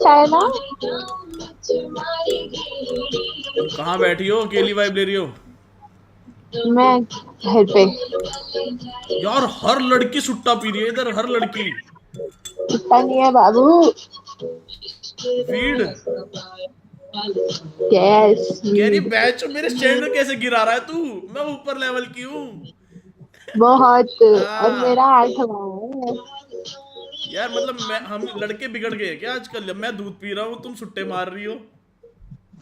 China. तुम कहाँ बैठी हो, अकेली वाइब ले रही हो? मैं घर पे। यार हर लड़की सुट्टा पी रही है इधर, हर लड़की। पता नहीं है बाबू। वीड। यस कह रही वीड। बैच मेरे स्टैंडर्ड कैसे गिरा रहा है तू। मैं ऊपर लेवल की हूँ। बहुत। और मेरा हाँ। 8वां है। यार मतलब मैं हम लड़के बिगड़ गए क्या आजकल? मैं दूध पी रहा हूँ, तुम सुट्टे मार रही हो।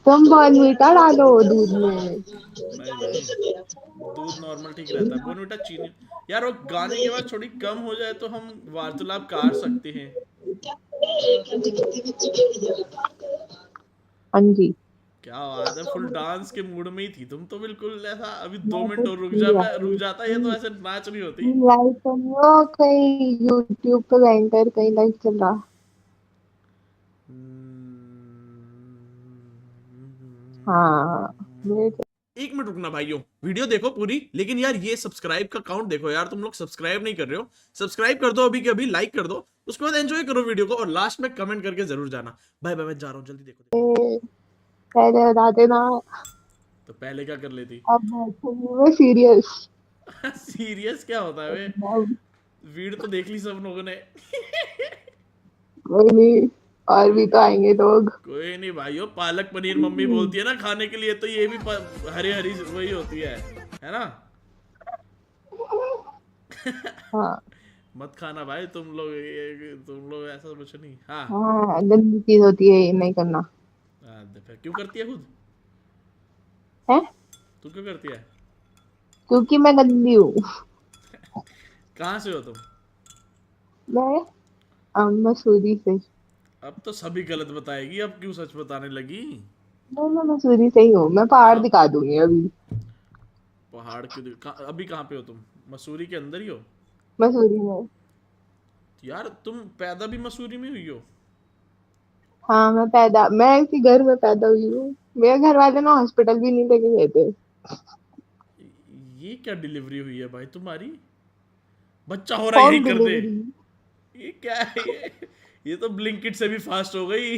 तुम बॉर्नवीटा डालो दूध में। नहीं नहीं, दूध नॉर्मल ठीक रहता है, बोनविटा चीनी। यार वो गाने की आवाज थोड़ी कम हो जाए तो हम वार्तालाप कर सकते हैं। हाँ जी। क्या बात है, फुल डांस के मूड में ही थी तुम तो, बिल्कुल ऐसा। अभी दो मैं तो मिनट और रुक थी जा, मैं रुक यार। जाता ये तो ऐसे नाच रही होती। लाइव सुनियो कहीं यूट्यूब पे बैंकर कहीं लाइव चल रहा। हाँ। मेरे तो- एक मिनट रुकना भाइयों, वीडियो देखो पूरी, लेकिन यार ये सब्सक्राइब का काउंट देखो यार, तुम लोग सब्सक्राइब नहीं कर रहे हो। सब्सक्राइब कर दो अभी के अभी, लाइक कर दो, उसके बाद एंजॉय करो वीडियो को, और लास्ट में कमेंट करके जरूर जाना। बाय बाय, मैं जा रहा हूँ, जल्दी देखो देखो। पहले बता देना। तो पहले क्या कर लेती? अब बैठूंगी मैं सीरियस। सीरियस क्या होता है वे? वीडियो तो देख ली सब लोगों ने। कोई नहीं। और भी तो आएंगे लोग। कोई नहीं भाइयों, पालक पनीर मम्मी बोलती है ना खाने के लिए, तो ये भी हरी हरी वही होती है ना? हाँ। मत खाना भाई तुम लोग, तुम लोग ऐसा कुछ नहीं। हाँ। हाँ गंदी चीज होती है ये नहीं करना। तो फिर क्यों करती है खुद? है। तू क्यों करती है? क्योंकि मैं गंदी हूँ। कहाँ से हो तुम? मैं मसूरी से। अब तो सभी गलत बताएगी, अब क्यों सच बताने लगी? मैं मसूरी से ही हूँ, मैं पहाड़ कब? दिखा दूंगी अभी। पहाड़ क्यों अभी कहाँ पे हो तुम? मसूरी के अंदर ही हो? मसूरी में। यार तुम पैदा भी मसूरी में हुई हो? हाँ मैं इसी घर में पैदा हुई हूँ। मेरे घर वाले ना हॉस्पिटल भी नहीं लेके गए थे। ये क्या डिलीवरी हुई है भाई तुम्हारी? बच्चा हो रहा है यही होम कर दे। डिलीवरी। ये क्या है ये तो ब्लिंकिट से भी फास्ट हो गई।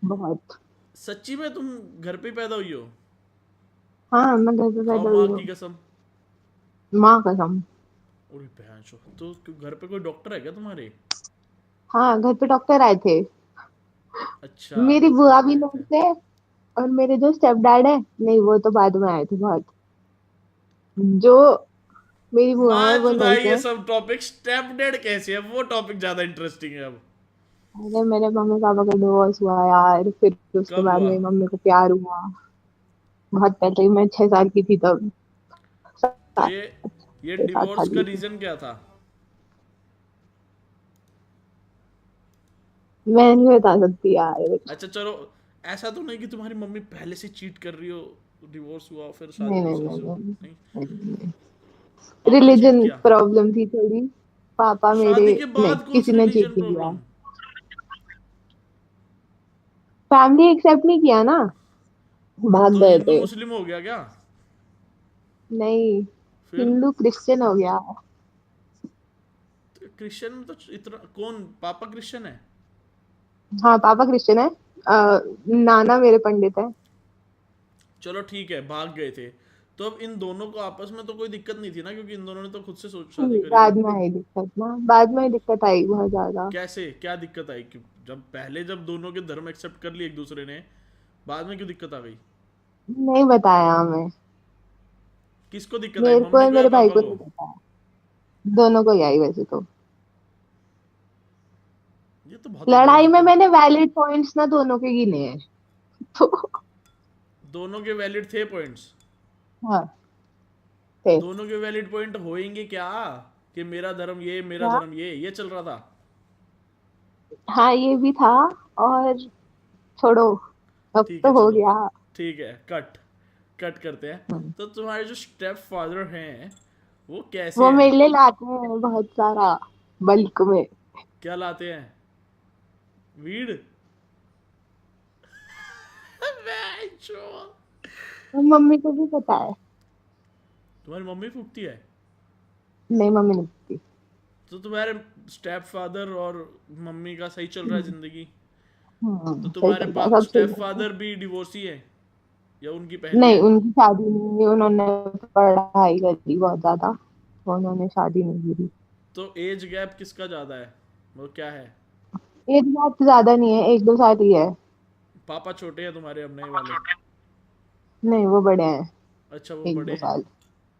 बहुत। सच्ची में तुम घर पे ही पैदा हुई हो? हाँ मैं घर पे खाओ पैदा माँ हुई की हूँ। कसम। माँ कसम। अरे बहन चो, तो घर पे कोई डॉक्टर है क्या तुम्हारे? हाँ घर पे डॉक्टर आए थे। अच्छा, मेरी डॉक्टर बुआ भी भी आए थे। नर्स है। और मेरे जो स्टेप डैड है, नहीं वो तो बाद में आए थे बहुत। जो मेरी बुआ है मान वो चुका नर्स है ये है। सब टॉपिक, स्टेप डेड कैसे है वो टॉपिक ज्यादा इंटरेस्टिंग है अब। अरे मेरे मम्मी पापा का डिवोर्स हुआ यार, फिर उसके कब बाद हुआ? मेरी मम्मी को प्यार हुआ। बहुत पहले ही, मैं 6 साल की थी तब। तो सात ये छह सात डिवोर्स साल का की थी। रीजन क्या था? मैं नहीं बता सकती यार। अच्छा चलो, ऐसा तो नहीं कि तुम्हारी मम्मी पहले से चीट कर रही हो, डिवोर्स हुआ फिर नहीं शादी नहीं दूसरे नहीं से हो? नहीं, नहीं? नहीं, नहीं। पापा ने चीट रिलीजन किया? प्रॉब्लम थी थोड़ी। पापा मेरे। शादी के नहीं बाद कौन सी किसी ने चीट रिलीजन नहीं किया। प्रॉब्लम? फैमिली एक्सेप्ट नहीं किया ना। भाग तो गए हिंदू थे। मुस्लिम हो गया क्या? नहीं। फिर? हिंदू क्रिश्चियन हो गया। तो क्रिश्चियन में तो इतना कौन, पापा क्रिश्चियन है? हाँ पापा क्रिश्चियन है। नाना मेरे पंडित है। चलो ठीक है, भाग गए थे। तो अब इन दोनों को आपस में तो कोई दिक्कत नहीं थी ना, क्योंकि इन दोनों ने तो खुद से सोच शादी नहीं, करी थी। बाद में आई दिक्कत ना, बाद में आई दिक्कत आई बहुत ज्यादा। कैसे, क्या दिक्कत आई? क्यों? जब पहले जब दोनों के धर्म एक्सेप्ट कर लिए एक दूसरे ने, बाद में क्यों दिक्कत आ गई? नहीं बताया हमें। किसको दिक्कत आई, मेरे को मम्मी और को या मेरे भाई पापा को को? नहीं बताया। दोनों को ही आई वैसे तो। ये तो बहुत लड़ाई में इलॉजिकल। मैंने वैलिड पॉइंट्स ना दोनों के गिने हैं। तो दोनों के वैलिड थे पॉइंट्स? हाँ थे। दोनों के वैलिड पॉइंट होएंगे क्या? कि मेरा धर्म ये, मेरा क्या। धर्म ये चल रहा था? हाँ ये भी था। और छोड़ो। अब ठीक है तो हो चलो, गया। ठीक है, कट कट करते हैं। हम्म। तो तुम्हारे जो स्टेप फादर हैं वो वो कैसे हैं? मेरे लिए लाते हैं बहुत सारा, बल्क में। क्या लाते हैं? वीड? और मम्मी को भी पता है। तुम्हारी मम्मी फूकती है? नहीं, मम्मी नहीं थी। तो तुम्हारे स्टेप फादर और मम्मी का सही चल रहा है जिंदगी? तो सही तुम्हारे चल रहा है, सब सही स्टेप चल रहा है। फादर भी डिवोर्सी है या उनकी पहले नहीं, है? उनकी शादी नहीं हुई, उन्होंने पढ़ाई करी बहुत ज्यादा, तो उन्होंने शादी नहीं की। तो एज गैप किसका ज्यादा है, वो क्या है? एज बात ज्यादा नहीं है, 1-2 साल ही है। पापा छोटे हैं तुम्हारे अब नए वाले? नहीं, वो बड़े हैं। अच्छा वो एक बड़े दो हैं। साल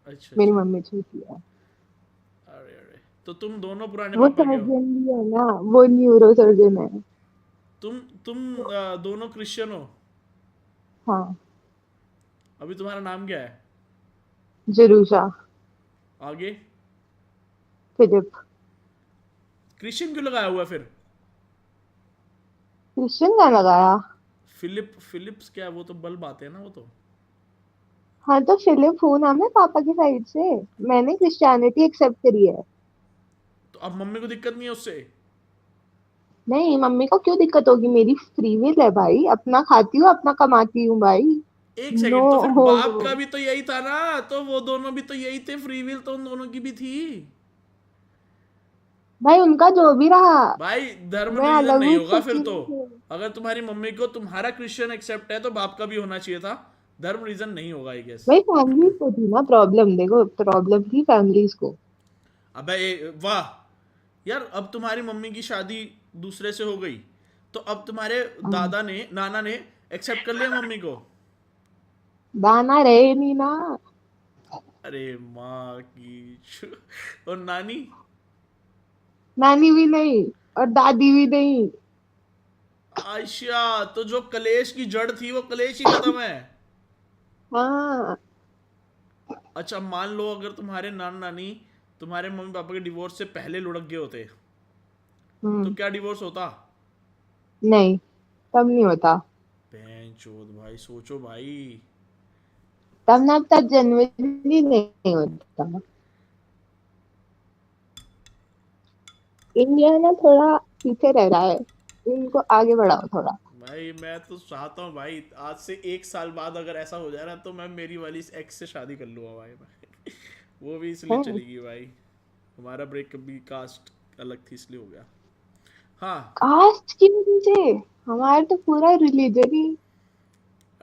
अच्छा मेरी अच्छा। मम्मी छोटी है। अरे अरे, तो तुम दोनों पुराने वो पापा के हो? सर्जन भी है ना, वो न्यूरो सर्जन है। तुम दोनों क्रिश्चियन हो? हाँ। अभी तुम्हारा नाम क्या है? जरूषा। आगे? फिलिप। क्रिश्चियन क्यों लगाया हुआ है फिर? क्रिश्चियन का लगाया। फिलिप्स क्या है, वो तो बल्ब आते हैं ना वो तो। हाँ, तो फिलिप हूँ ना मैं पापा की साइड से। मैंने क्रिश्चियनिटी एक्सेप्ट करी है। तो अब मम्मी को दिक्कत नहीं है उससे? नहीं, मम्मी को क्यों दिक्कत होगी, मेरी फ्री विल है भाई, अपना खाती हूँ, अपना कमाती हूँ भाई। एक नो। सेकंड, तो फिर बाप का भी तो यही था ना, तो वो दोनों भी तो यही थे, फ्री विल तो उन दोनों की भी थी। भाई उनका जो भी रहा, भाई धर्म मैं रीजन अलग नहीं हूँ इस होगा सब फिर तो। चीजों से। अगर तुम्हारी मम्मी को तुम्हारा क्रिश्चियन एक्सेप्ट है तो बाप का भी होना चाहिए था। धर्म रीजन नहीं होगा आई गेस। भाई फैमिली को थी ना प्रॉब्लम, देखो प्रॉब्लम थी फैमिलीज को। अबे वाह, यार अब तुम्हारी मम्मी की शादी दूसरे से हो गई, तो अब तुम्हारे हाँ, दादा ने नाना ने एक्सेप्ट कर लिया मम्मी को? दाना रहे नहीं ना। अरे माँ की और नानी? नानी भी नहीं, और दादी भी नहीं। आयशा, तो जो कलेश की जड़ थी वो कलेश ही खत्म है। हाँ। अच्छा मान लो अगर तुम्हारे नाना नानी तुम्हारे मम्मी पापा के डिवोर्स से पहले लुढ़क गए होते, तो हम्म। क्या डिवोर्स होता? नहीं, तब नहीं होता। बहन चोद भाई, सोचो भाई। तब ना, तब जनवरी नहीं होता। इंडिया ना थोड़ा पीछे रह रहा है, इनको आगे बढ़ाओ थोड़ा। भाई मैं तो चाहता हूँ भाई, आज से 1 साल बाद अगर ऐसा हो जाए ना तो मैं मेरी वाली इस एक्स से शादी कर लूंगा भाई मैं वो भी इसलिए है। चली गई भाई, हमारा ब्रेकअप भी कास्ट अलग थी इसलिए हो गया। हाँ। कास्ट की वजह से? हमारा तो पूरा रिलीजन ही।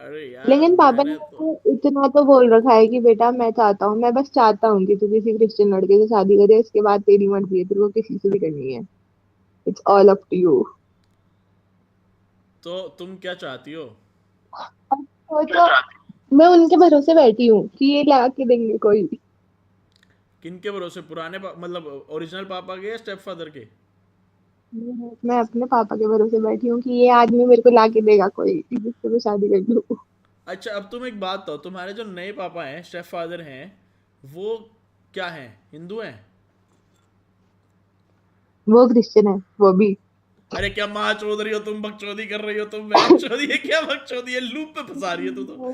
अरे यार लेकिन पापा ने मैंने मेरे तो, को इतना तो बोल रखा है कि बेटा मैं चाहता हूँ, मैं बस चाहता हूँ कि तू किसी क्रिश्चियन लड़के से शादी करे, इसके बाद तेरी मर्जी है, तेरे को किसी से भी करनी है। It's all up to you. तो तुम क्या चाहती हो? तो मैं उनके भरोसे बैठी हूँ कि ये ला के देंगे कोई। किन के भरोसे, मतलब ओरिजिनल पापा के या स्टेप फादर के? मैं अपने पापा के भरोसे बैठी हूँ कि ये आदमी मेरे को ला के देगा कोई, जिससे मैं शादी कर लूँ। अच्छा अब तुम एक बात बताओ, तुम्हारे जो नए पापा हैं स्टेप फादर हैं, वो क्या हैं, हिंदू हैं? वो क्रिश्चियन है वो भी। अरे क्या माँ चौध रही हो तुम, बकचोदी कर रही हो तुम, बहन चौधी है क्या, बकचोदी है, लूप पे फंसा रही है तू तो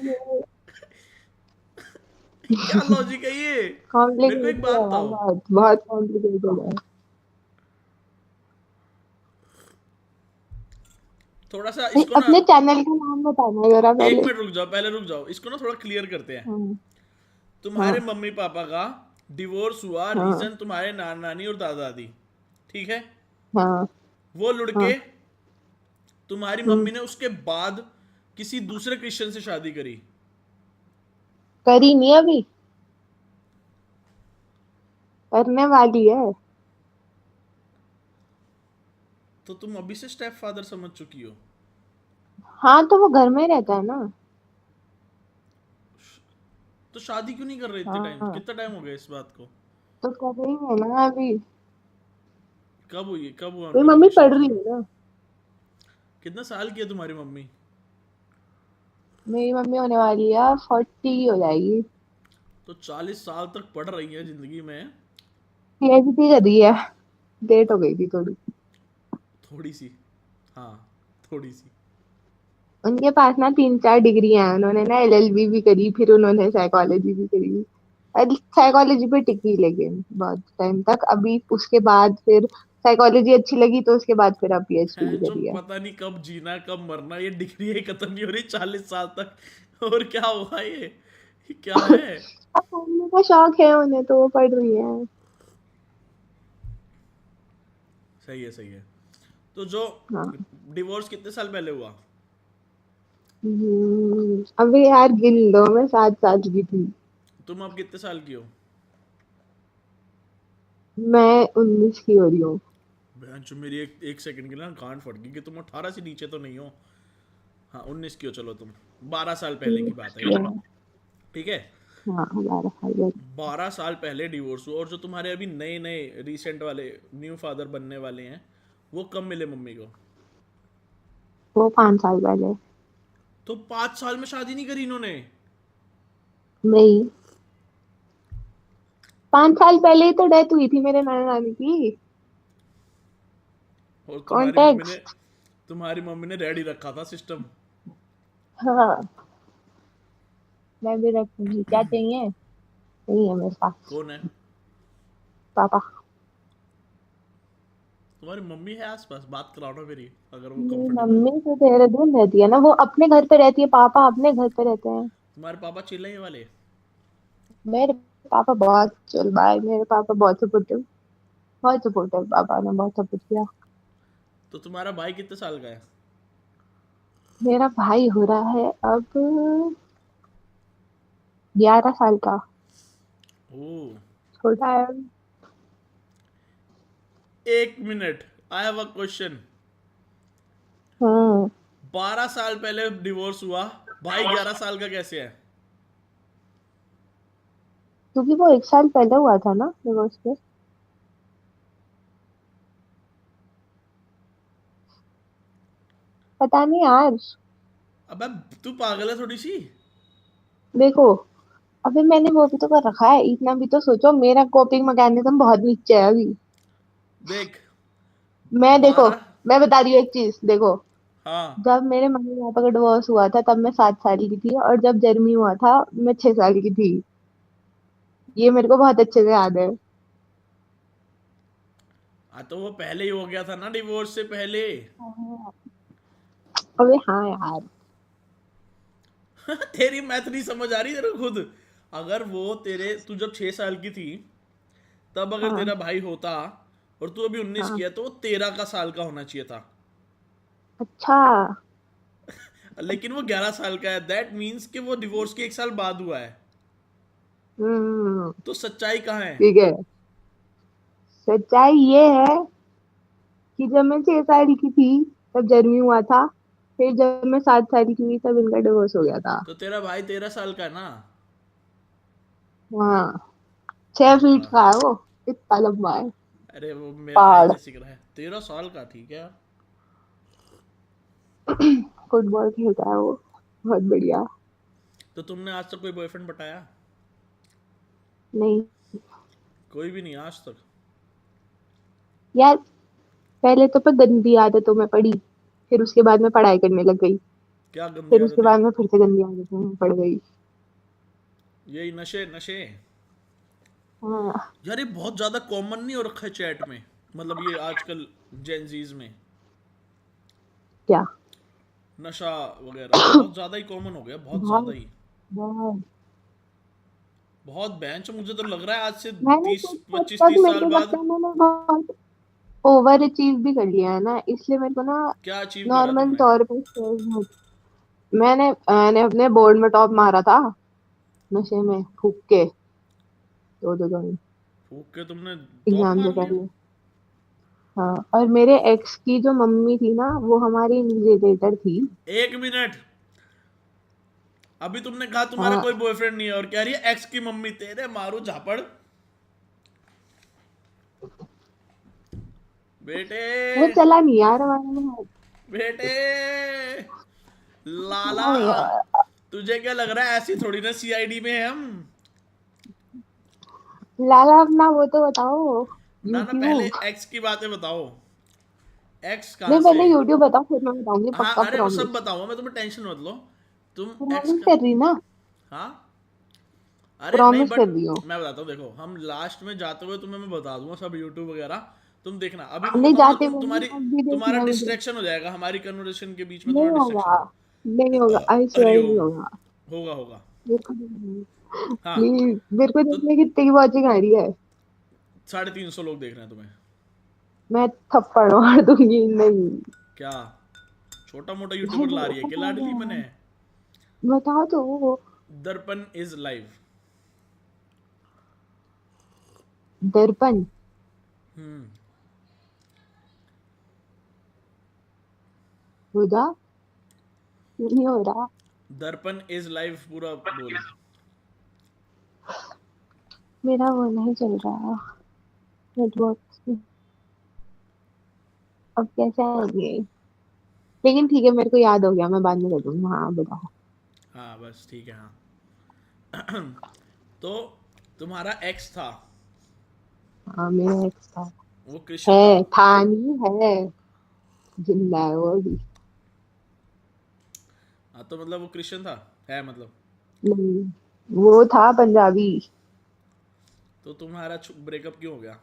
क्या लॉजिक है ये? मेरे को एक कॉम्प्लिकेटेड बात है यार, बताओ, बहुत बहुत कॉम्प्लिकेटेड है। थोड़ा सा नहीं, इसको ना, अपने चैनल का नाम बताना जरा एक पहले। मिनट रुक जाओ, पहले रुक जाओ, इसको ना थोड़ा क्लियर करते हैं। हाँ। तुम्हारे हाँ। मम्मी पापा का डिवोर्स हुआ, हाँ। रीजन तुम्हारे नाना नानी और दादा दादी, ठीक है? हाँ। वो हाँ। लुड़के, तुम्हारी हम्म। मम्मी ने उसके बाद किसी दूसरे क्रिश्चियन से शादी करी, करी नहीं अभी, करने वाली है। तो तुम अभी से स्टेप फादर समझ चुकी हो? हाँ, तो वो घर में रहता है ना। तो शादी क्यों नहीं कर रहे इतने टाइम, हाँ, कितना टाइम हो गया इस बात को? तो कर रही है ना अभी। कब हुई, कब हुआ मेरी उनका मम्मी रिलेशन पढ़ रही शुरू? है ना। कितना साल की है तुम्हारी मम्मी? मेरी मम्मी होने वाली है 40 हो जाएगी। तो 40 साल तक पढ़ रही है जिंदगी में। पीएचडी कर रही है। डेट हो गई थी थोड़ी। थोड़ी सी, हाँ थोड़ी सी। उनके पास ना 3-4 डिग्री हैं, उन्होंने ना एलएलबी भी करी, फिर उन्होंने साइकोलॉजी भी करी। साइकोलॉजी पे टिकी लेकिन बहुत टाइम तक, अभी उसके बाद फिर साइकोलॉजी अच्छी लगी तो उसके बाद फिर अब पीएचडी है भी जो करी है। पता नहीं कब जीना कब मरना, ये डिग्री ही खत्म नहीं हो रही 40 साल तक, और क्या हुआ ये क्या है? अब पढ़ने का शौक है उन्हें तो वो पढ़ रही है। सही है, सही है। तो जो हाँ। डिवोर्स कितने साल पहले हुआ? अबे यार गिन लो, मैं 7 साल की थी। तुम अब कितने साल की हो? मैं 19 की हो रही हूँ। बहन जो मेरी एक सेकंड के लिए ना गांड फट गई कि तुम 18 से नीचे तो नहीं हो। हाँ 19 की हो, चलो तुम। 12 साल पहले की 19 बात है की ये। है। ठीक है। हाँ 12 साल पहले। 12 साल पहले डिवोर्स हुआ, और जो तुम्हारे अभी नए नए रिसेंट वाले न्यू फादर बनने वाले हैं, वो कब मिले मम्मी को? वो 5 साल पहले। तो 5 साल में शादी नहीं करी इन्होंने? नहीं, 5 साल पहले ही तो डेथ हुई थी मेरे नाना नानी की। और कॉन्टेक्स्ट। तुम्हारी मम्मी ने रेडी रखा था सिस्टम। हाँ, मैं भी रखूंगी, क्या चाहिए? नहीं है मेरे पास। कौन है? पापा। तुम्हारी मम्मी है आसपास, बात कराओ ना मेरी, अगर वो मेरी कंफर्टेबल मम्मी हो। तो देहरादून रहती है ना, वो अपने घर पे रहती है, पापा अपने घर पे रहते हैं। तुम्हारे पापा चिल्लाने वाले? मेरे पापा बहुत चल भाई, मेरे पापा बहुत सपोर्टिव, पापा ने बहुत सपोर्ट किया। तो तुम्हारा भाई कितने साल का है? मेरा भाई हो रहा है अब 11 साल का। ओ। छोटा है। 1 minute, I have a question. Hmm. 12 साल पहले डिवोर्स हुआ, भाई 11 साल का कैसे है? क्योंकि वो 1 साल पहले हुआ था ना डिवोर्स के। पता नहीं यार। अबे तू पागल है थोड़ी सी। देखो, अभी मैंने वो भी तो कर रखा है, इतना भी तो सोचो, मेरा कोपिंग मैकेनिज्म बहुत नीचे है अभी। देख। मैं देखो, 12। मैं बता रही हूँ एक चीज, देखो। हाँ। जब मेरे मम्मी पापा का डिवोर्स हुआ था तब मैं 7 साल की थी, और जब जर्मी हुआ था मैं 6 साल की थी। ये मेरे को बहुत अच्छे से याद है। तो वो पहले ही हो गया था ना डिवोर्स से पहले। हाँ। अबे हाँ यार। तेरी मैथ नहीं समझ आ रही तेरे को खुद? अगर वो तेरे तू जब 6 साल की थी, तब अगर हाँ। तेरा भाई होता, और तू अभी 19 की हाँ। है, तो वो 13 का साल का होना चाहिए था। अच्छा। लेकिन वो 11 साल का है, दैट मीन्स कि वो डिवोर्स के 1 साल बाद हुआ है। हम्म। तो सच्चाई कहाँ है? ठीक है। सच्चाई ये है कि जब मैं 6 साल की थी तब जर्मी हुआ था, फिर जब मैं 7 साल की हुई तब इनका डिवोर्स हो गया था। तो तेरा भाई 13 साल का है ना? हाँ। 6 फीट हाँ। का है वो, इतना लंबा है। अरे वो मेरे भाई पहाड़। जैसे का है, 13 साल का, ठीक है। फुटबॉल खेलता है वो, बहुत बढ़िया। तो तुमने आज तक कोई बॉयफ्रेंड पटाया? नहीं कोई भी नहीं आज तक? यार, पहले तो पर गंदी आदतों में पड़ी, फिर उसके बाद में पढ़ाई करने लग गई, क्या गंदी फिर उसके आदत है? बाद में फिर से गंदी आदतों में पड़ गई। यही नशे नशे? हाँ। यार ये बहुत ज्यादा कॉमन नहीं हो रखा है चैट में, मतलब ये आजकल जेंजीज में, क्या? नशा वगैरह बहुत ज्यादा ही कॉमन हो गया, बहुत ज्यादा बहुत ही। बहुत। बहुत बेंच, मुझे तो लग रहा है आज से मैंने तीस कुछ हद पच्चीस तक, तीस मेरे साल को लगता बाद। है मैंने बहुत ओवर अचीव भी कर लिया है ना, इसलिए मेरे को ना क्या अचीव करा नॉर्मल तुमने? तौर पे मैंने अपने बोर्ड में टॉप मारा था, नशे में फूक के, 2 2 दिन फूक के तुमने टॉप एग्जाम से मार लिया? पहले। हाँ, और मेरे एक्स की जो मम्मी थी ना, वो हमारी इन्विजिलेटर थी। 1 मिनट, अभी तुमने कहा तुम्हारा हाँ। कोई बॉयफ्रेंड नहीं है, और कह रही है एक्स की मम्मी, तेरे मारू झापड़। बेटे। वो चला नहीं यार हमारे में। बेटे। लाला। हाँ यार। तुझे क्या लग रहा है ऐसी थोड़ी ना सीआईडी में है हम? लाला अपना वो तो बताओ, ना ना, पहले यूट्यूब। एक्स की बातें बताओ। एक्स कहाँ नहीं, से? पहले यूट्यूब बताओ, फिर मैं बताऊंगी, हाँ पक्का अरे वो सब प्रॉमिस। बताऊंगा मैं तुम्हें, टेंशन मत लो। तुम एक्स प्रॉमिस का। कर रही ना? हाँ। अरे नहीं, प्रॉमिस कर बट रही हूँ। मैं बताता हूँ, देखो हम लास्ट में जाते हुए तुम्हें मैं बता दूंगा सब यूट्यूब वगैरह। तुम देखना, अभी मैं नहीं बताऊंगा जाते तुम हुए नहीं, तुम्हारी अब भी तुम्हारा देखना है मुझे। डिस्ट्रैक्शन हो जाएगा, हमारी कन्वर्सेशन के बीच में नहीं तुम्हारा डिस्ट्रैक्शन होगा। नहीं होगा, आई होगा। स्वेयर नहीं हरिओम। होगा। होगा होगा। मेरे को देखना है। हाँ। प्लीज, मेरे को तो देखने की इतनी वॉचिंग आ रही है। 350 लोग देख रहे हैं तुम्हें। मैं थप्पड़ मार दूंगी, नहीं। क्या छोटा मोटा भाई यूट्यूबर ला वो रही है कि पता लाडली क्या, मैंने? बताओ तो वो। दर्पण इज लाइव। दर्पण। हम्म। हुदा, नहीं हो रहा। दर्पण इज लाइव पूरा बोल। मेरा वो नहीं चल रहा नेटवर्क। अब कैसे आएंगे? लेकिन ठीक है, मेरे को याद हो गया, मैं बाद में कर दूंगी। हाँ बताओ। हाँ बस ठीक है हाँ। तो तुम्हारा एक्स था, हाँ मेरा एक्स था। वो क्रिश्चियन था? था नहीं है, जिंदा है वो भी। हाँ तो मतलब वो क्रिश्चियन था, है मतलब। नहीं, वो था पंजाबी। तो तुम्हारा ब्रेकअप क्यों हो गया?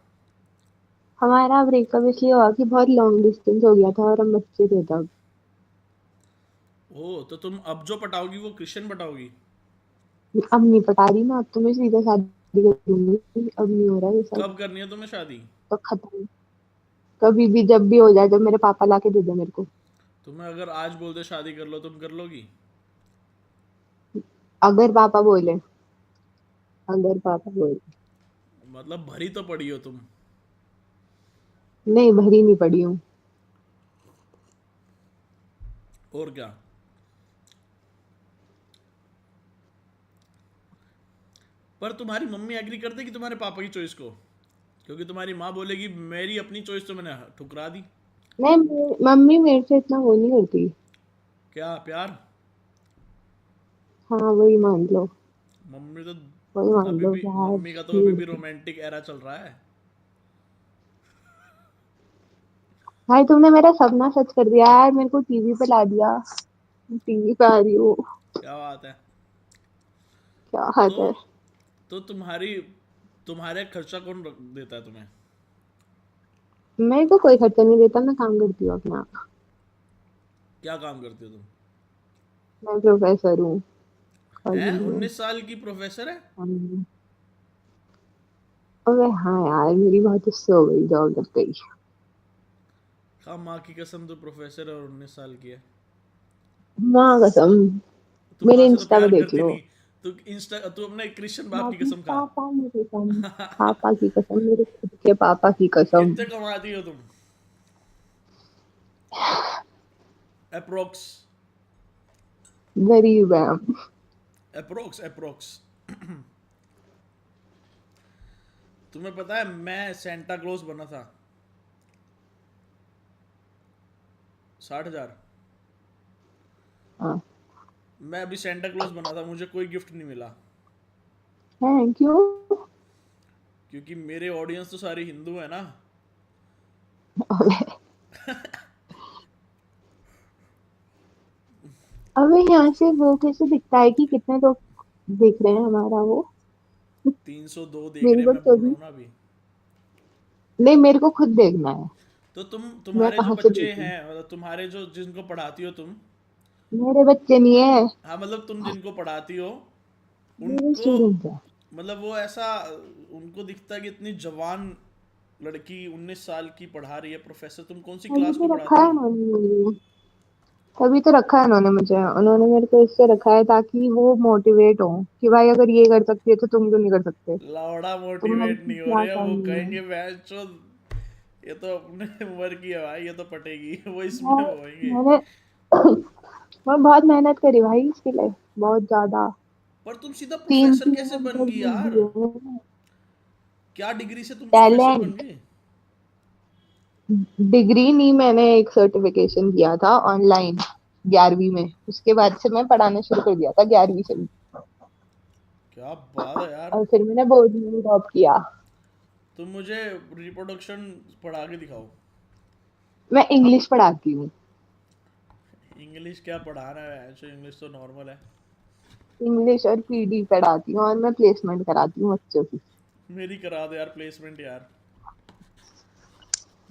हमारा ब्रेकअप इसलिए हुआ कि बहुत लॉन्ग डिस्टेंस हो गया था और हम बच्चे थे तब। ओ तो तुम अब जो पटाओगी वो क्रिश्चियन पटाओगी? अब नहीं पटा रही मैं, अब तो मैं सीधा शादी कर दूंगी, अब नहीं हो रहा ये सब। कब करनी है तुम्हें शादी? तो खत्म। कभी भी, जब भी हो जाए, जब मेरे पापा ला के दे दे मेरे को। तुम्हें अगर आज बोल दे शादी कर लो, तुम कर लोगी? अगर पापा बोले, अगर पापा बोले। मतलब भरी तो पड़ी हो तुम। नहीं, भरी नहीं पड़ी हूँ। और क्या। पर तुम्हारी मम्मी एग्री करते कि तुम्हारे पापा की चॉइस को? क्योंकि तुम्हारी माँ बोलेगी मेरी अपनी चॉइस तो मैंने ठुकरा दी। नहीं, मम्मी मेरे से इतना वो नहीं करती। क्या प्यार? हाँ वही मान लो। मम्मी तो वही मान अभी लो भी, यार। मम्मी का तो अभी भी रोमांटिक एरा चल रहा है। भाई तुमने मेरा सपना सच कर दिया यार, मेरे को टीवी पे ला दिया। टीवी पे आ रही हूँ। क्या बात है। क्या तो हाथ है। तो तुम्हारे खर्चा कौन देता है तुम्हें? मेरे को कोई खर्चा नहीं देता, मैं काम करती हूँ अपना। क्या काम करती हो तुम? मैं प्रोफेसर हूँ हैं, कॉलेज में। 19 साल की प्रोफेसर है? अबे हाँ यार, मेरी बात उससे हो गई, जॉब लग गई। खा माँ की कसम, तो प्रोफेसर है और 19 साल की है। माँ कसम। तुम मेरे माँ से तो इंस्टा पे प्यार देख करती लो। नहीं। तू अपने क्रिश्चियन बाप की पापा, कसम खा। पापा की कसम। पापा की कसम, मेरे खुद के पापा की कसम। कितने कमाती हो तुम? अप्रोक्स। गरीब है हम। Approx approx. तुम्हें पता है मैं सेंटा क्लॉज बना था? 60,000। हाँ। मैं अभी सेंटा क्लॉज बना था, मुझे कोई गिफ्ट नहीं मिला। Thank you. क्योंकि मेरे ऑडियंस तो सारे हिंदू है ना। अबे यहाँ से वो कैसे दिखता है कि कितने लोग देख रहे हैं हमारा वो? 302 देख मेरे रहे हैं, को मैं तो बोल रहा भी हूँ ना अभी। नहीं, मेरे को खुद देखना है। तो मैं तुम्हारे जो कहाँ से बच्चे देखूं? हैं, मतलब तुम्हारे जो जिनको पढ़ाती हो तुम। मेरे बच्चे नहीं है, हाँ मतलब तुम जिनको पढ़ाती हो मेरे उनको, स्टूडेंट है। मतलब वो ऐसा उनको दिखता है कि इतनी जवान लड़की 19 साल की पढ़ा रही है, प्रोफेसर। तुम कौन सी तभी क्लास तो को रखा पढ़ाती है हो? उन्होंने मुझे। तभी तो रखा है उन्होंने मुझे, उन्होंने मेरे को इससे रखा है ताकि वो मोटिवेट हो कि भाई अगर ये कर सकती है तो तुम क्यों नहीं कर सकते। लौड़ा तुम्हारी मोटिवेट नहीं हो क्या रहे हैं, वो कमी है? कहेंगे भैंसो ये तो अपने उम्र की है भाई, ये तो पटेगी। वो इसमें मैं वो होंगे। मैंने मैं बहुत मेहनत करी भाई इसके लिए, बहुत ज्यादा। पर तुम सीधा तीन प्रोफेसर तीन कैसे बन गई इंटरव्यू यार? दिए। क्या डिग्री से तुम प्रोफेसर बन टैलेंट। गए? डिग्री नहीं, मैंने एक सर्टिफिकेशन किया था ऑनलाइन 11वीं में, उसके बाद से मैं पढ़ाना शुरू कर दिया था 11वीं से भी। क्या बात है यार। और फिर मैंने बोर्ड में भी टॉप किया। तुम मुझे रिप्रोडक्शन पढ़ा के दिखाओ। मैं इंग्लिश पढ़ाती हूँ। इंग्लिश क्या पढ़ाना है, ऐसे इंग्लिश तो नॉर्मल है। इंग्लिश और पीडी पढ़ाती हूँ और मैं प्लेसमेंट कराती हूँ बच्चों की। मेरी करा दे यार प्लेसमेंट यार।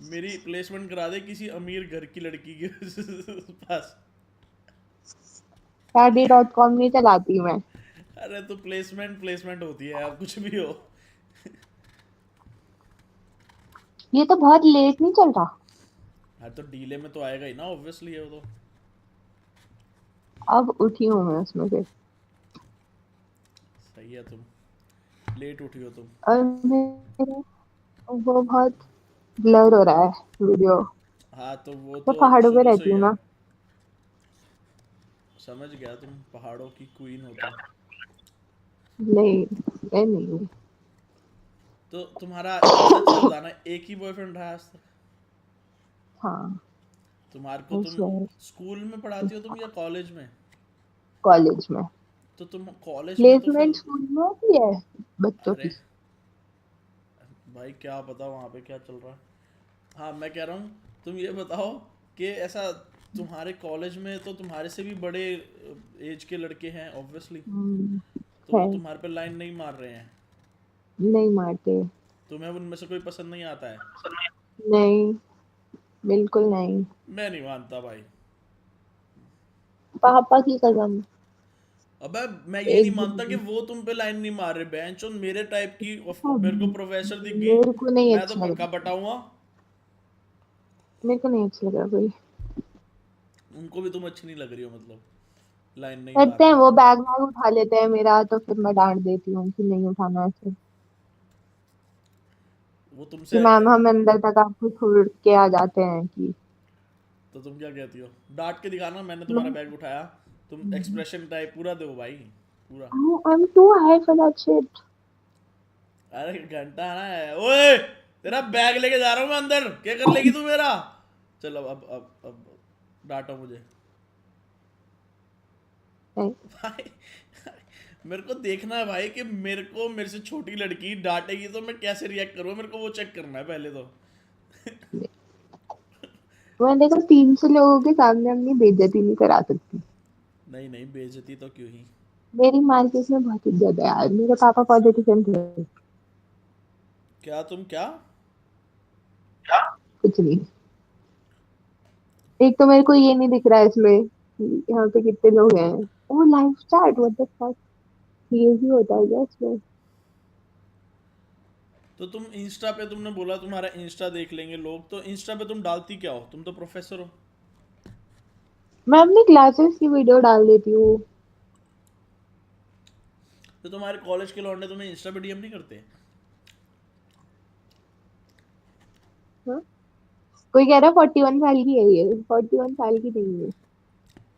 मेरी प्लेसमेंट करा दे किसी अमीर घर की लड़की के पास। शादी.com नहीं चलाती मैं। अरे तो प्लेसमेंट प्लेसमेंट होती है यार, कुछ भी हो। ये तो बहुत लेट नहीं चल रहा? हाँ तो डीले में तो आएगा ही ना, ऑब्वियसली है वो तो। अब उठी हूँ मैं उसमें से। सही है, तुम लेट उठी हो तुम। और मेरा वो बहुत ब्लर हो रहा है वीडियो। हाँ तो वो मैं तो पहाड़ों पे शुरू से रहती ही हूँ है। ना। समझ गया, तुम पहाड़ों की क्वीन हो तुम। नहीं, मैं नहीं हूँ। तो तुम्हारा सच सच बताना, एक ही बॉयफ्रेंड रहा आज तक? हाँ, तुम्हारे को, तुम उसमें स्कूल में पढ़ाती हो तुम या कॉलेज में? कॉलेज में। तो तुम कॉलेज में तो फिर, प्लेसमेंट स्कूल में होती है बच्चों अरे की। भाई क्या पता वहाँ पे क्या चल रहा है। हाँ मैं कह रहा हूँ, तुम ये बताओ कि ऐसा तुम्हारे कॉलेज में तो तुम्हारे से भी बड़े एज के लड़के हैं ऑब्वियसली, हम्म, तो है। वो तुम्हारे पे लाइन नहीं मार रहे हैं? नहीं मारते। तुम्हें उनमें से कोई पसंद नहीं आता है? नहीं, बिल्कुल नहीं। मैं नहीं मानता भाई। पापा की कसम। अबे मैं ये नहीं एक दिन मानता कि भी। वो तुम पे लाइन नहीं मार रहे, बेंच और मेरे टाइप की हाँ, मेरे को प्रोफेसर दिख गई, मेरे को नहीं मैं तो अच्छा लग पक्का रहा। बटाऊंगा। मेरे को नहीं अच्छा लग रहा कोई। उनको भी तुम अच्छी नहीं लग रही हो मतलब, लाइन नहीं मार करते हैं रहे वो, तो। बैग वैग उठा लेते हैं मेरा, तो फिर मैं डांट देती हूँ कि नहीं उठाना ऐसे। वो कि तुमसे, मैम हम अंदर तक आपको छोड़ के आ जाते हैं कि। तो तुम क्या कहती हो, डांट के दिखाना मैंने तुम्हारा मैं बैग उठाया, तुम एक्सप्रेशन टाइप पूरा दो भाई, पूरा। I'm too high for that shit. अरे घंटा ना है ओए, तेरा बैग लेके जा रहा हूँ मैं अंदर, क्या कर लेगी तू मेरा? चलो अब डांटो मुझे। नहीं, भाई मेरे को देखना है भाई कि मेरे को मेरे से छोटी लड़की डांटेगी तो मैं कैसे रिएक्ट करूँ, मेरे को वो चेक करना है पहले तो। मैं देखो 300 लोगों के सामने अपनी बेइज्जती नहीं करा सकती। नहीं नहीं, बेइज्जती तो क्यों ही। मेरी मार्केट में बहुत इज्जत है यार, मेरे पापा पॉलिटिशियन थे। क्या तुम क्या? कुछ नहीं। एक तो मेरे को ये नहीं दिख रहा है इसमें कि यहाँ पे कितने लोग हैं। ओ live chat, what the fuck. ये भी होता है क्या इसमें? तो तुम इंस्टा पे, तुमने बोला तुम्हारा इंस्टा देख लेंगे लोग, तो इंस्टा पे तुम डालती क्या हो, तुम तो प्रोफेसर हो। मैं अपनी क्लासेस की वीडियो डाल देती हूँ। तो तुम्हारे कॉलेज के लौंडे तुम्हें इंस्टा पे डीएम नहीं करते? हाँ? कोई कह रहा है 41 साल की है, ये 41 साल की नहीं है।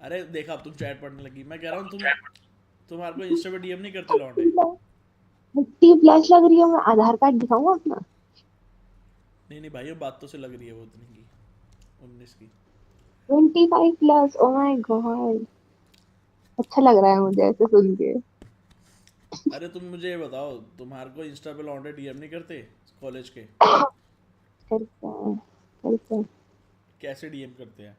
अरे देखा, अब तुम चैट पढ़ने लगी, मैं कह रहा हूँ तुम, तुम्हारे को इंस्टा पे डीएम नहीं करते लौंडे? 30+ लग रही है, मैं आधार कार्ड दिखाऊंगा अपना। नहीं नहीं भाई, वो बातों से लग रही है वो उतनी की, 19 की। 25+, ओ माय गॉड। अच्छा लग रहा है मुझे ऐसे सुन के। अरे तुम मुझे ये बताओ, तुम्हारे को इंस्टा पे लौंडे डीएम नहीं करते कॉलेज के? करते हैं, करते हैं। कैसे डीएम करते हैं?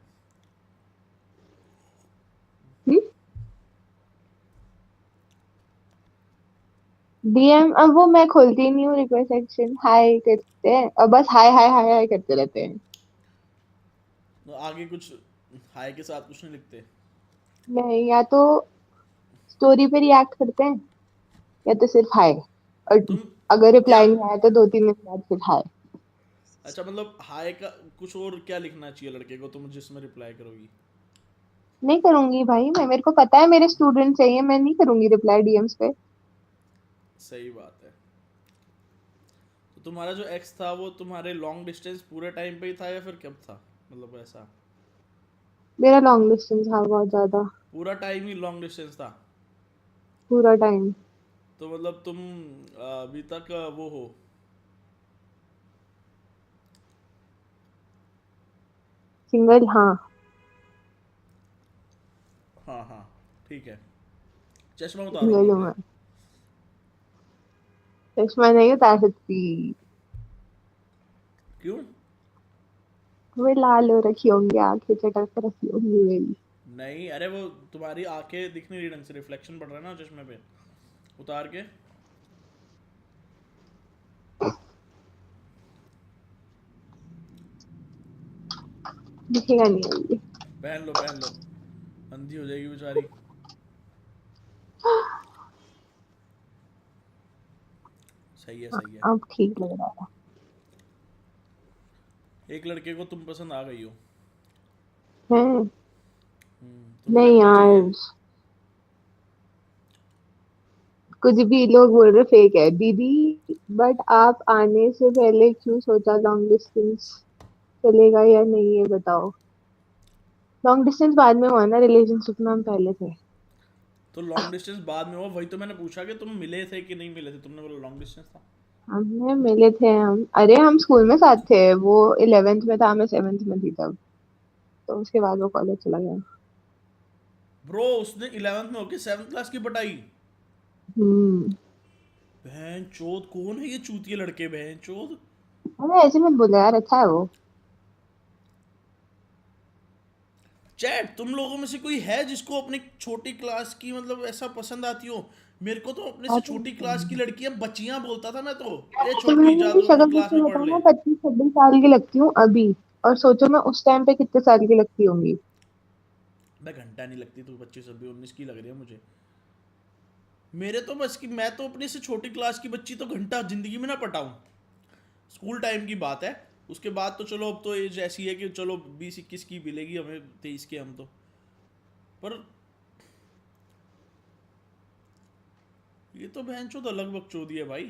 डीएम अब वो मैं खोलती नहीं हूँ, रिक्वेस्ट सेक्शन हाय करते हैं और बस हाय हाय हाय हाय करते रहते हैं। तो आगे कुछ हाय के साथ कुछ नहीं लिखते? नहीं, या तो स्टोरी पे रिएक्ट करते हैं या तो सिर्फ हाय। और तुम अगर क्या, रिप्लाई नहीं आया तो 2-3 दिन बाद फिर हाय। अच्छा मतलब हाय का कुछ और क्या लिखना चाहिए लड़के को तुम जिसमें रिप्लाई करोगी? नहीं करूंगी भाई मैं, मेरे को पता है मेरे स्टूडेंट चाहिए, मैं नहीं करूंगी रिप्लाई डीएम्स पे। सही बात है। तो तुम्हारा जो एक्स था वो तुम्हारे लॉन्ग डिस्टेंस पूरे टाइम पे ही था या फिर कब था, मतलब ऐसा? मेरा लॉन्ग डिस्टेंस था बहुत ज्यादा। पूरा टाइम ही लॉन्ग डिस्टेंस था? पूरा टाइम। तो मतलब तुम अभी तक वो हो? सिंगल, हाँ। हाँ हाँ, ठीक है। चश्मा उतारो सिंगल हूँ पहले। मैं। चश्मा नहीं उतार सकती। क्यों? वे लाल हो रखी होंगी, आंखें चटक रखी होंगी मेरी। नहीं अरे वो तुम्हारी आंखें दिख नहीं रही ढंग से, रिफ्लेक्शन पड़ रहा है ना चश्मे पे, उतार के। दिखेगा नहीं अभी। पहन लो, अंधी हो जाएगी बेचारी। सही है हाँ, सही है। अब ठीक लग रहा है। एक लड़के को तुम पसंद आ गई हो। हैं? तुम्हें नहीं लगना चाहिए। यार, कुछ भी लोग बोल रहे फेक है दीदी, बट आप आने से पहले क्यों सोचा लॉन्ग डिस्टेंस चलेगा या नहीं, ये बताओ। लॉन्ग डिस्टेंस बाद में हुआ ना, रिलेशनशिप में हम पहले थे। तो लॉन्ग डिस्टेंस बाद में हुआ, वही तो मैंने पूछा कि तुम मिले थे कि नहीं मिले थे, तुमने बोला लॉन्ग डिस्टेंस था। हमने मिले थे हम, अरे हम स्कूल में साथ थे, वो 11th में था, मैं 7th में थी तब। तो उसके बाद वो कॉलेज चला गया। ब्रो उसने 11th में होके 7th क्लास की पढ़ाई। हम्म। बहन चोद कौन है ये चूतिए लड़के, बहन चोद। अरे ऐसे मत बोलो यार, अच्छा है वो। चैट तुम लोगों में से कोई है जिसको अपनी छोटी क्लास की मतलब ऐसा पसंद आती हो? मेरे को तो अपने से बात छोटी नहीं क्लास की लड़कियां बच्चियां बोलता था मैं तो। ए छोटी तुम्हारी जा भी तू अपनी शक्ल देख क्लास के में पढ़ बताओ, ले। मैं 25-26 साल की लगती हूँ अभी। और सोचो मैं उस टाइम पे कितने साल की लगती होंगी। मैं घंटा नहीं लगती, तू 25 अभी 19 की लग रही है मुझे। मेरे तो बस की, मैं तो अपने से छोटी क्लास की बच्ची तो घंटा जिंदगी में ना पटाऊं। स्कूल टाइम की बात है। उसके बाद तो चलो अब तो एज ऐसी है कि चलो 20-21 की मिलेगी हमें, 23 के हम तो। पर ये तो बहन चोद अलग बकचोदी है भाई।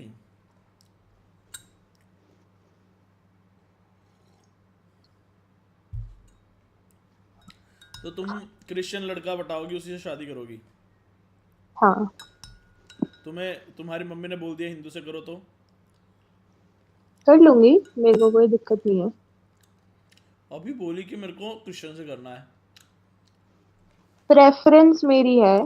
तो तुम क्रिश्चियन लड़का बताओगी, उसी से शादी करोगी? हाँ, तुम्हें तुम्हारी मम्मी ने बोल दिया हिंदू से करो तो? कर लूंगी, मेरे को कोई दिक्कत नहीं है। अभी बोली कि मेरे को क्रिश्चियन से करना है। प्रेफरेंस मेरी है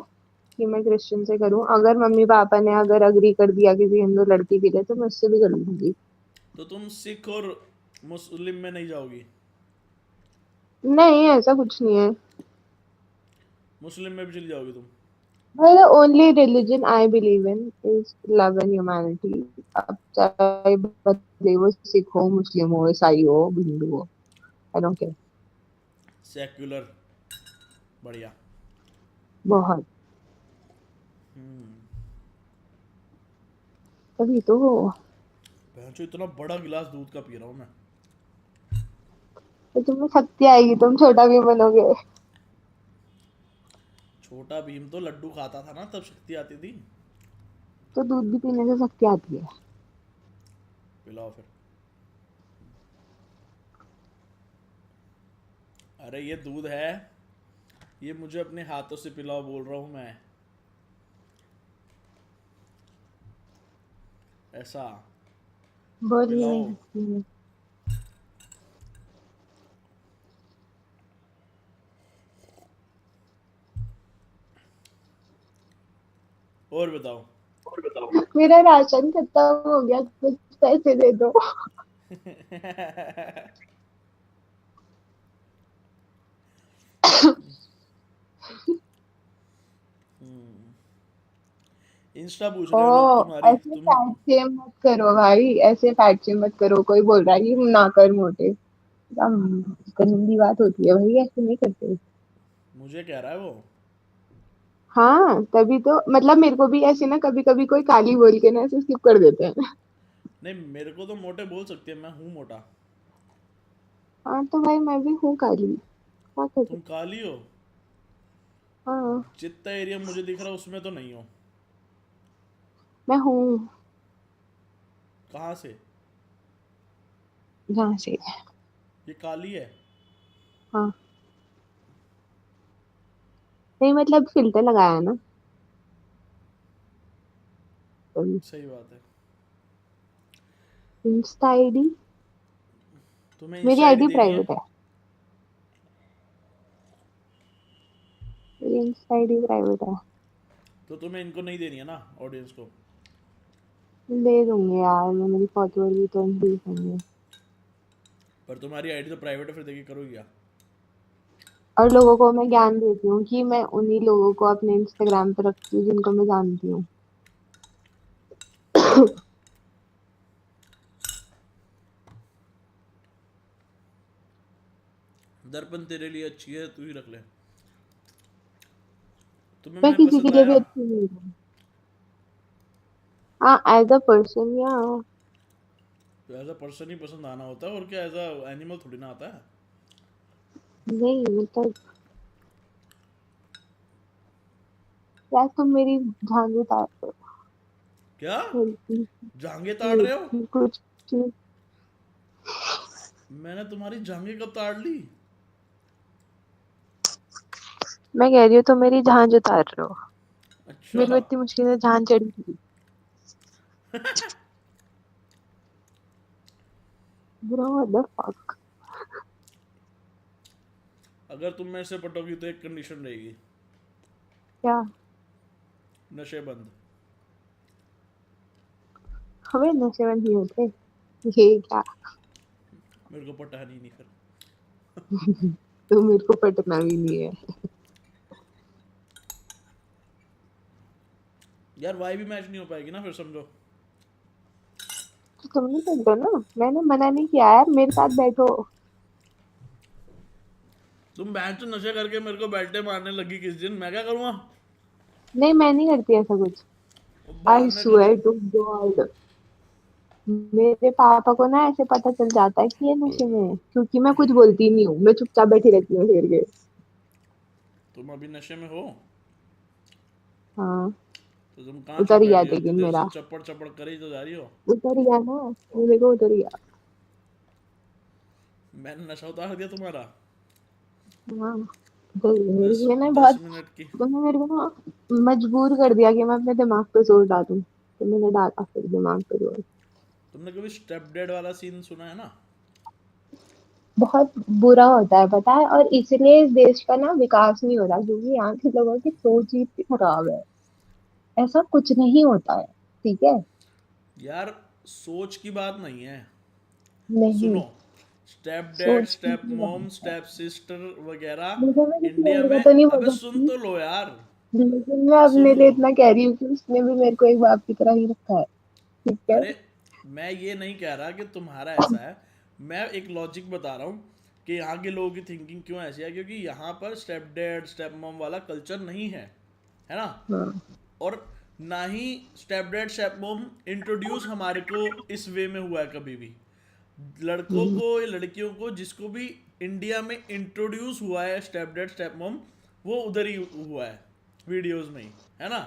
कि मैं क्रिश्चियन से करूं, अगर मम्मी पापा ने अगर अग्री कर दिया किसी हिंदू लड़की के लिए तो मैं उससे भी कर लूंगी। तो तुम सिख और मुस्लिम में नहीं जाओगी? नहीं, ऐसा कुछ नहीं है। मुस्लिम में भी चली जाओगी तुम? The only religion I believe in is love and humanity. अब चाहे भले वो सिख हो, मुस्लिम हो, ईसाई हो, हिंदू हो, आई डोंट केयर। सेक्युलर। बढ़िया। बहुत। हम्म। तभी तो। भैंसो इतना बड़ा गिलास दूध का पी रहा हूँ मैं। तो तुम्हें शक्ति आएगी, तुम छोटा भी बनोगे। छोटा भीम तो लड्डू खाता था ना, तब शक्ति आती थी। तो दूध भी पीने से शक्ति आती है। पिलाओ फिर। अरे ये दूध है, ये मुझे अपने हाथों से पिलाओ बोल रहा हूँ मैं। ऐसा। बोल ही पिलाओ। नहीं सकती मैं। और बताओ। मेरा राशन खत्म हो गया, कुछ पैसे दे दो। इंस्टा पूछ ओ, रहे हैं लोग तुम्हारी ऐसे तुम। फैट शेम मत करो भाई, ऐसे फैट शेम मत करो। कोई बोल रहा है कि ना कर मोटे, गंदी बात होती है भाई, ऐसे नहीं करते। मुझे कह रहा है वो। हाँ तभी तो, मतलब मेरे को भी ऐसे ना कभी कभी कोई काली बोल के ना ऐसे स्किप कर देते हैं। नहीं मेरे को तो मोटे बोल सकती है, मैं हूँ मोटा। हाँ तो भाई मैं भी हूँ काली, क्या करूँ। तुम काली हो? हाँ, जितना एरिया मुझे दिख रहा है उसमें तो नहीं हो। मैं हूँ। कहाँ से? जहाँ से। ये काली है? हाँ, नहीं मतलब फिल्टर लगाया है ना तभी। सही बात है। इंस्टा आईडी, तुम्हें मेरी इंस्टा आईडी आईडी देनी है? प्राइवेट है। मेरी इंस्टा आईडी प्राइवेट है। तो तुम्हें इनको नहीं देनी है ना, ऑडियंस को? दे दूंगी यार, मैं मेरी फोटो भी तो इंक्रीज होंगे। पर तुम्हारी आईडी तो प्राइवेट है, फिर देखिए करोगी क्या? और लोगों को मैं ज्ञान देती हूँ कि मैं उन्हीं लोगों को अपने इंस्टाग्राम पे रखती हूँ जिनको मैं जानती हूँ। दर्पण तेरे लिए अच्छी है, तू ही रख ले। तुम्हें मैं मैं किसी के पसंद लिए भी आया? अच्छी नहीं हूँ। हाँ, एज अ पर्सन या। तो एज अ पर्सन ही पसंद आना होता है, और क्या एज अ एनिमल थोड़ी ना आता है। नहीं मतलब यार तुम मेरी जान उतार दो। क्या? हल्की जांगे ताड़ रहे हो? हल्की कुछ नहीं। मैंने तुम्हारी जांगे कब ताड़ ली? मैं कह रही हूँ तुम मेरी जान उतार रहे हो। अच्छा। मेरे को इतनी मुश्किल से जान चढ़ी थी। Bro what the fuck. अगर तुम मेरे से पटोगी तो एक कंडीशन रहेगी। क्या? नशे बंद। हमें नशे में नहीं होते ये क्या। मेरे को पटा नहीं फिर। तो मेरे को पटना भी नहीं है। यार वाई भी मैच नहीं हो पाएगी ना फिर, समझो। तो तुम नहीं पढ़ो ना। मैंने मना नहीं किया यार, मेरे साथ बैठो। तुम बहन तो नशे करके मेरे को बेल्टे मारने लगी किस दिन, मैं क्या करूँगा? नहीं मैं नहीं करती ऐसा कुछ। वो बाद आई में करो। Swear to god. मेरे पापा को ना ऐसे पता चल जाता है कि ये नशे में है, क्योंकि मैं कुछ बोलती नहीं हूँ, मैं चुपचाप बैठी रहती हूँ फिर के। तुम अभी नशे में हो? हाँ। तो तुम कहाँ चुप उतर गया बैठी हो, इतनी लेकिन देर से मेरा। चप्पड़ चप्पड़ करी तो जा रही हो। उतर गया ना। मेरे को उतर गया। मैंने नशा उतार दिया तुम्हारा? हाँ उतर गया। मेरे दस को ना दस बहुत। मिनट की। तुमने मेरे को ना मजबूर कर दिया कि मैं अपने दिमाग पे जोर डालूं, तो मैंने डाला फिर दिमाग पे जोर। तुमने कभी स्टेप डेड वाला सीन सुना है ना? बहुत बुरा होता है पता है, और इसलिए इस देश का ना विकास नहीं हो रहा, क्योंकि यहाँ के लोगों की सोच ही इतनी खराब है। ऐसा कुछ नहीं होता है। ठीक है। यार सोच की बात नहीं है। नहीं। सुनो, स्टेप डैड, सोच की स्टेप ही मॉम, बात है। स्टेप सिस्टर वगैरह देखो मैं किसी इंडिया और का में। तो नहीं बोल अबे सुन सकती, तो लो यार। लेकिन मैं सुन अपने लिए लो। इतना कह रही हूँ कि उसने भी मेरे को एक बाप की तरह ही रखा है। ठीक है। अरे मैं ये नहीं कह रहा कि तुम्हारा ऐसा है। मैं एक लॉजिक बता रहा हूँ कि यहाँ के लोगों की थिंकिंग क्यों ऐसी है, क्योंकि यहाँ पर स्टेप डैड स्टेप मॉम वाला कल्चर नहीं है ना? हाँ। और ना ही step dad step mom introduce हमारे को इस वे में हुआ है कभी भी। लड़कों हम्म। को या लड़कियों को जिसको भी इंडिया में इंट्रोड्यूस हुआ है स्टेप डैड स्टेप मॉम, वो उधर ही हुआ है, वीडियोस में ही, है ना?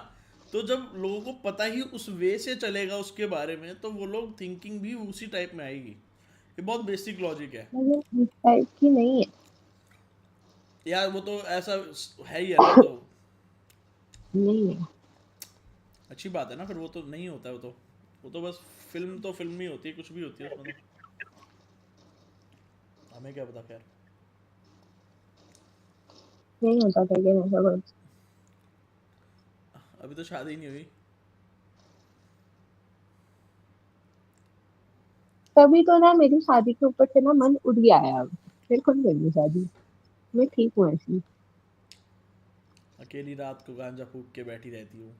तो जब लोगों को पता ही उस वे से चलेगा उसके बारे में, तो वो लोग थिंकिंग भी उसी टाइप में आएगी। ये बहुत बेसिक लॉजिक है। लेकिन इस टाइप की नहीं है। यार वो तो ऐसा है ही है ना, वो तो नहीं है। अच्छी बात है ना, फिर वो तो नहीं होता है, वो तो बस फिल्म तो फिल्म ही होती है, कुछ भी होती है उसमें तो। हमें क्या पता, खैर। नहीं होता था लेकिन ऐसा कुछ। अभी तो शादी नहीं हुई। तभी तो ना मेरी शादी के ऊपर से ना मन उठ गया है अब। मेरे को नहीं करनी शादी। मैं ठीक हूँ ऐसी। अकेली रात को गांजा फूक के बैठी रहती हूँ।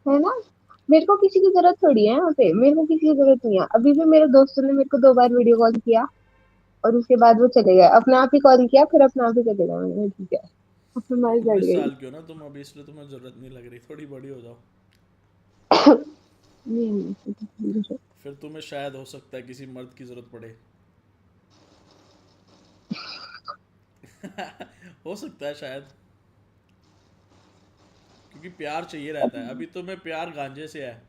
है ना। मेरे को किसी की जरूरत थोड़ी है यहाँ पे, मेरे को किसी की जरूरत नहीं है। अभी भी मेरे दोस्तों ने मेरे को 2 बार वीडियो कॉल किया, और उसके बाद वो चले गए, अपने आप ही कॉल किया फिर अपने आप ही चले गए। मैंने कहा, ठीक है। अब मैं मर चढ़ 19 गई। साल की हो ना तुम अभी, इसलिए तुम्हें जरूरत नहीं लग रही, थोड़ी बड़ी हो जाओ। नहीं नहीं, नहीं। फिर तुम्हें शायद हो सकता है किसी मर्द की जरूरत पड़े। हो सकता है शायद, क्योंकि प्यार चाहिए रहता है। अभी तुम्हें प्यार गांजे से है।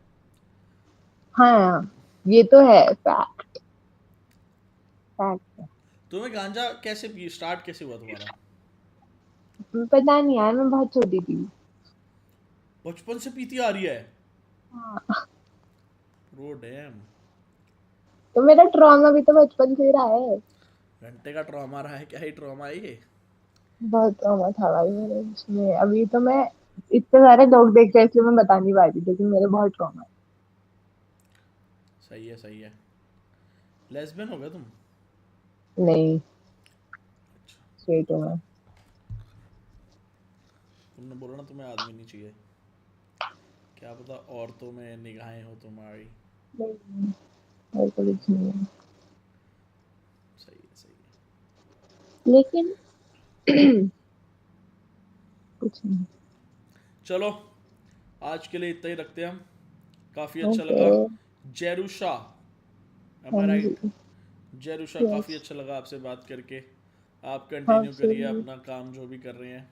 हाँ ये तो है फैक्ट। फैक्ट। तुम्हें गांजा कैसे पी स्टार्ट कैसे हुआ तुम्हारा? पता नहीं यार, मैं बहुत छोटी थी। बचपन से पीती आ रही है? हाँ। रो डैम। तो मेरा ट्रॉमा भी तो बचपन से ही रहा है। घंटे का ट्रॉमा रहा है, क्या ही ट्रॉमा है ये। बहुत ट्रॉमा था भाई मेरे उसमें। अभी तो मैं इतने सारे लोग देखते हैं इसलिए मैं बता नहीं पा रही, लेकिन मेरे बहुत ट्रॉमा सही है सही है। लेस्बियन हो गए तुम? है। नहीं। अच्छा। स्ट्रेट हूँ मैं। तुमने बोला ना तुम्हें आदमी नहीं चाहिए, क्या पता औरतों में निगाहें हो तुम्हारी। नहीं, मेरे को कुछ नहीं है। सही है सही है। लेकिन कुछ नहीं। चलो, आज के लिए इतना ही रखते हैं हम। काफ़ी अच्छा ओके। लगा। जेरुशा, एम हाँ आई राइट? जी। जय रुषा, यस। काफ़ी अच्छा लगा आपसे बात करके। आप कंटिन्यू आपसे करिए भी। अपना काम जो भी कर रहे हैं।